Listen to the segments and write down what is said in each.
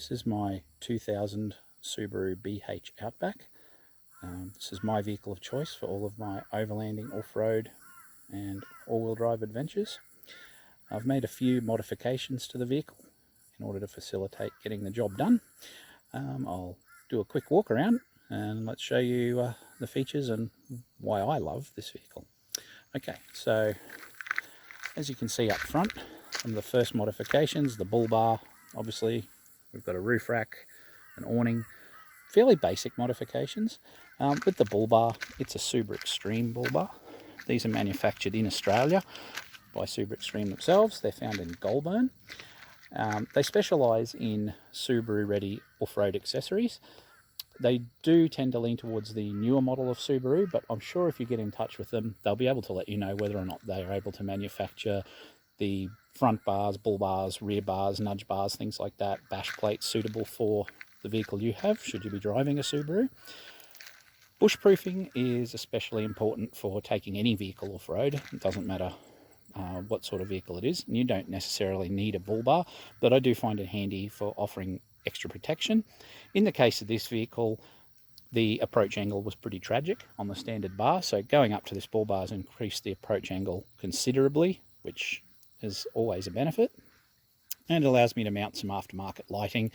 this is my 2000 Subaru BH Outback. This is my vehicle of choice for all of my overlanding, off-road and all-wheel drive adventures. I've made a few modifications to the vehicle in order to facilitate getting the job done. I'll do a quick walk around and let's show you the features and why I love this vehicle. Okay, so as you can see up front, some of the first modifications, the Bullbar, obviously we've got a roof rack, an awning, fairly basic modifications. With the Bullbar, it's a Subaru Extreme Bullbar. These are manufactured in Australia by Subaru Extreme themselves. They're found in Goulburn. They specialise in Subaru-ready off-road accessories. They do tend to lean towards the newer model of Subaru, but I'm sure if you get in touch with them, they'll be able to let you know whether or not they are able to manufacture the front bars, bull bars, rear bars, nudge bars, things like that, bash plates suitable for the vehicle you have, should you be driving a Subaru. Bushproofing is especially important for taking any vehicle off-road. It doesn't matter what sort of vehicle it is. And you don't necessarily need a bull bar, but I do find it handy for offering extra protection. In the case of this vehicle, the approach angle was pretty tragic on the standard bar, so going up to this bull bar has increased the approach angle considerably, which is always a benefit, and allows me to mount some aftermarket lighting,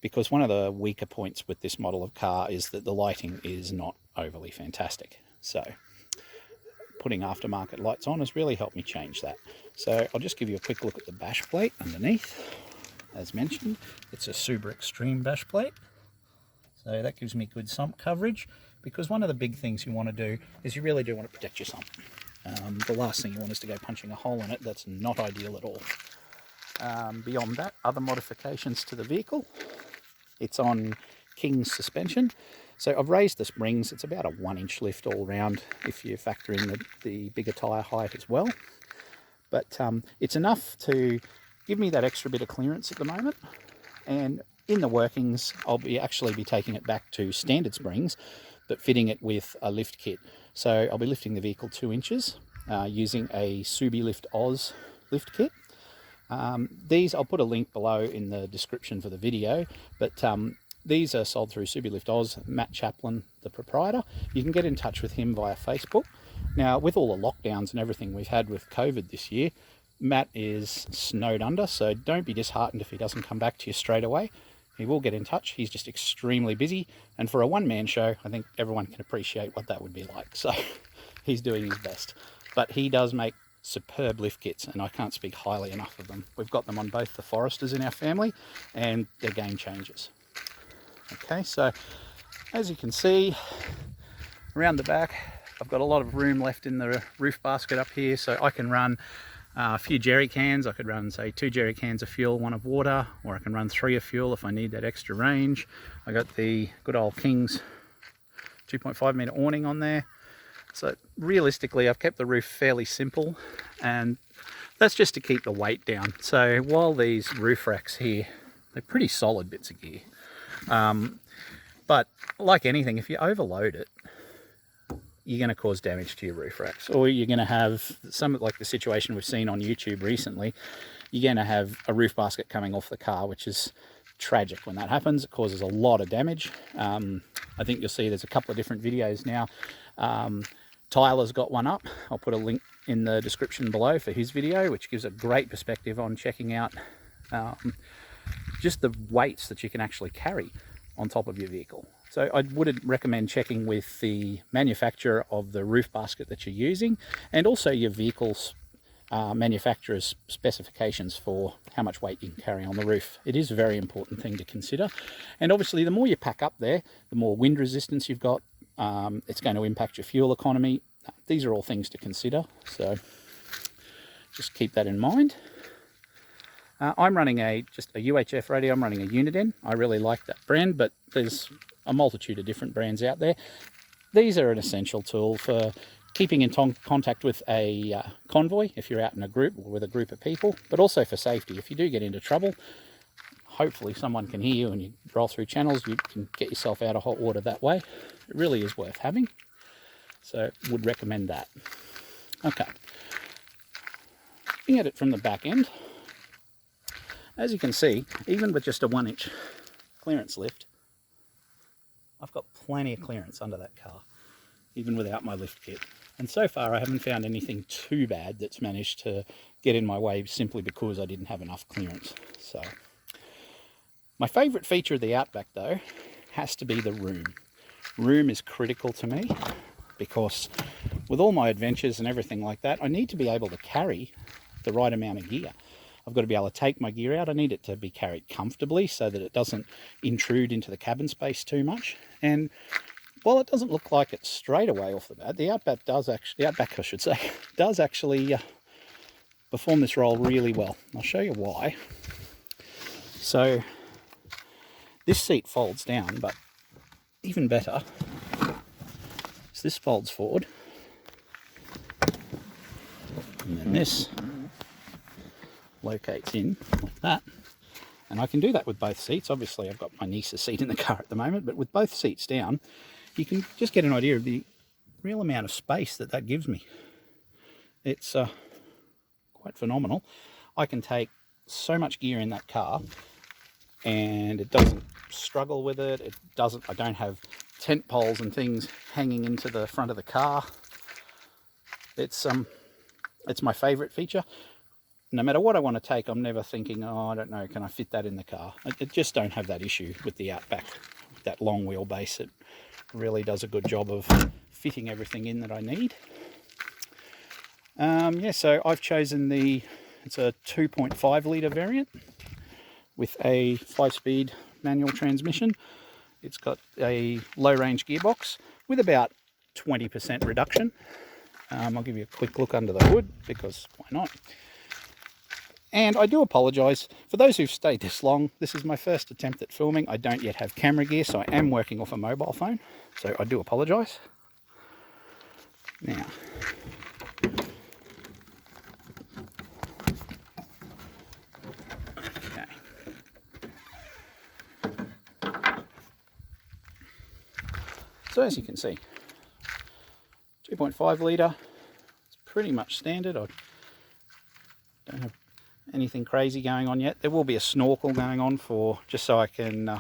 because one of the weaker points with this model of car is that the lighting is not overly fantastic. So putting aftermarket lights on has really helped me change that. So I'll just give you a quick look at the bash plate underneath. As mentioned, it's a Subaru Extreme bash plate. So that gives me good sump coverage, because one of the big things you want to do is you really do want to protect your sump. The last thing you want is to go punching a hole in it. That's not ideal at all. Beyond that, other modifications to the vehicle. It's on King's suspension. So I've raised the springs. It's about a 1-inch lift all round if you factor in the bigger tyre height as well. But it's enough to give me that extra bit of clearance at the moment. And in the workings, I'll actually be taking it back to standard springs, but fitting it with a lift kit. So I'll be lifting the vehicle 2 inches using a Subi Oz lift kit. These, I'll put a link below in the description for the video, but these are sold through Subi Oz, Matt Chaplin, the proprietor. You can get in touch with him via Facebook. Now, with all the lockdowns and everything we've had with COVID this year, Matt is snowed under, so don't be disheartened if he doesn't come back to you straight away. He will get in touch. He's just extremely busy, and for a one-man show, I think everyone can appreciate what that would be like. So he's doing his best. But he does make superb lift kits, and I can't speak highly enough of them. We've got them on both the Foresters in our family, and they're game changers. Okay, so as you can see, around the back, I've got a lot of room left in the roof basket up here, so I can run a few jerry cans. I could run, say, 2 jerry cans of fuel, 1 of water, or I can run 3 of fuel if I need that extra range. I got the good old King's 2.5 metre awning on there. So realistically, I've kept the roof fairly simple, and that's just to keep the weight down. So while these roof racks here, they're pretty solid bits of gear. But like anything, if you overload it, you're going to cause damage to your roof racks, or you're going to have some, like the situation we've seen on YouTube recently. You're going to have a roof basket coming off the car, which is tragic when that happens. It causes a lot of damage. I think you'll see there's a couple of different videos now. Tyler's got one up. I'll put a link in the description below for his video, which gives a great perspective on checking out just the weights that you can actually carry on top of your vehicle. So I would recommend checking with the manufacturer of the roof basket that you're using, and also your vehicle's manufacturer's specifications for how much weight you can carry on the roof. It is a very important thing to consider. And obviously the more you pack up there, the more wind resistance you've got. It's going to impact your fuel economy. These are all things to consider, so just keep that in mind. I'm running just a UHF radio. I'm running a Uniden. I really like that brand, but there's a multitude of different brands out there. These are an essential tool for keeping in contact with a convoy if you're out in a group or with a group of people, but also for safety. If you do get into trouble, hopefully someone can hear you and you roll through channels, you can get yourself out of hot water that way. It really is worth having, so would recommend that. Okay, looking at it from the back end, as you can see, even with just a 1-inch clearance lift, I've got plenty of clearance under that car, even without my lift kit. And so far I haven't found anything too bad that's managed to get in my way simply because I didn't have enough clearance. So my favourite feature of the Outback though has to be the room. Room is critical to me because with all my adventures and everything like that, I need to be able to carry the right amount of gear. I've got to be able to take my gear out. I need it to be carried comfortably so that it doesn't intrude into the cabin space too much. And while it doesn't look like it straight away off the bat, the Outback does actually perform this role really well. I'll show you why. So this seat folds down, but even better is this folds forward, and then this locates in like that. And I can do that with both seats. Obviously I've got my niece's seat in the car at the moment, but with both seats down, you can just get an idea of the real amount of space that gives me. It's quite phenomenal. I can take so much gear in that car and it doesn't struggle with it. I don't have tent poles and things hanging into the front of the car. It's my favorite feature. No matter what I want to take, I'm never thinking, oh, I don't know, can I fit that in the car? I just don't have that issue with the Outback, with that long wheelbase. It really does a good job of fitting everything in that I need. Yeah, so I've chosen it's a 2.5 litre variant with a 5-speed manual transmission. It's got a low range gearbox with about 20% reduction. I'll give you a quick look under the hood because why not? And I do apologise for those who've stayed this long. This is my first attempt at filming. I don't yet have camera gear, so I am working off a mobile phone. So I do apologise. Now, okay. So as you can see, 2.5 litre. It's pretty much standard. I don't have anything crazy going on yet. There will be a snorkel going on just so I can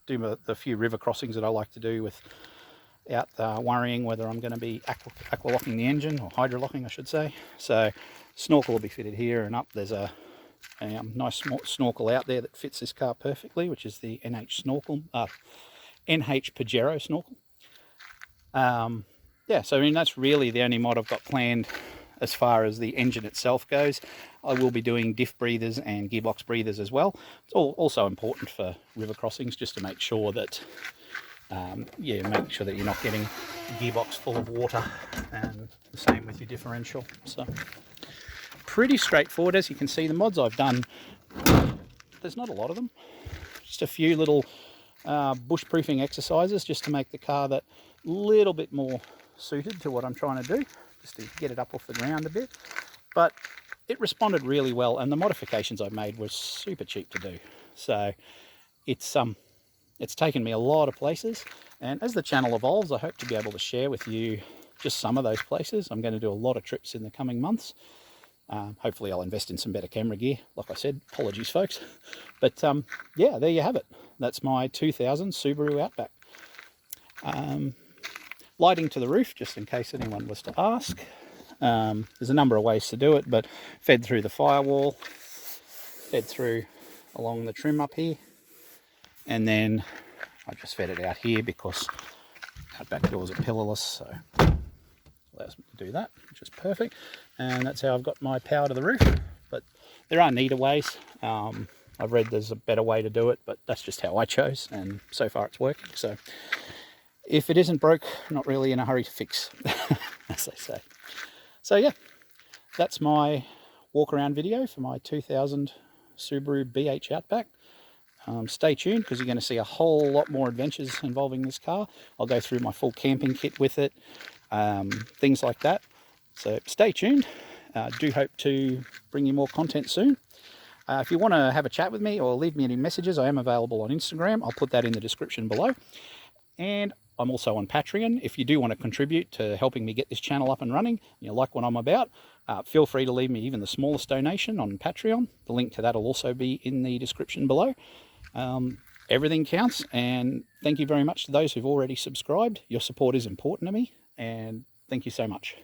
do the few river crossings that I like to do without worrying whether I'm going to be aqua locking the engine, or hydro locking I should say. So snorkel will be fitted here, and up there's a nice snorkel out there that fits this car perfectly, which is the NH Pajero snorkel. Yeah, so I mean that's really the only mod I've got planned as far as the engine itself goes. I will be doing diff breathers and gearbox breathers as well. It's also important for river crossings, just to make sure that make sure that you're not getting a gearbox full of water, and the same with your differential. So pretty straightforward. As you can see, the mods I've done, there's not a lot of them, just a few little bush proofing exercises just to make the car that little bit more suited to what I'm trying to do, just to get it up off the ground a bit. But it responded really well, and the modifications I made were super cheap to do. So it's taken me a lot of places, and as the channel evolves, I hope to be able to share with you just some of those places. I'm going to do a lot of trips in the coming months. Hopefully I'll invest in some better camera gear. Like I said, apologies folks. But yeah, there you have it. That's my 2000 Subaru Outback. Lighting to the roof, just in case anyone was to ask. There's a number of ways to do it, but fed through the firewall, fed through along the trim up here, and then I just fed it out here because Outback doors are pillarless, so allows me to do that, which is perfect. And that's how I've got my power to the roof. But there are neater ways. I've read there's a better way to do it, but that's just how I chose, and so far it's working. So if it isn't broke, not really in a hurry to fix, as they say. So yeah, that's my walk around video for my 2000 Subaru BH Outback. Stay tuned, because you're going to see a whole lot more adventures involving this car. I'll go through my full camping kit with it, things like that. So stay tuned. Do hope to bring you more content soon. If you want to have a chat with me or leave me any messages, I am available on Instagram. I'll put that in the description below. And I'm also on Patreon. If you do want to contribute to helping me get this channel up and running, you like what I'm about, feel free to leave me even the smallest donation on Patreon. The link to that will also be in the description below. everything counts, and thank you very much to those who've already subscribed. Your support is important to me, and thank you so much.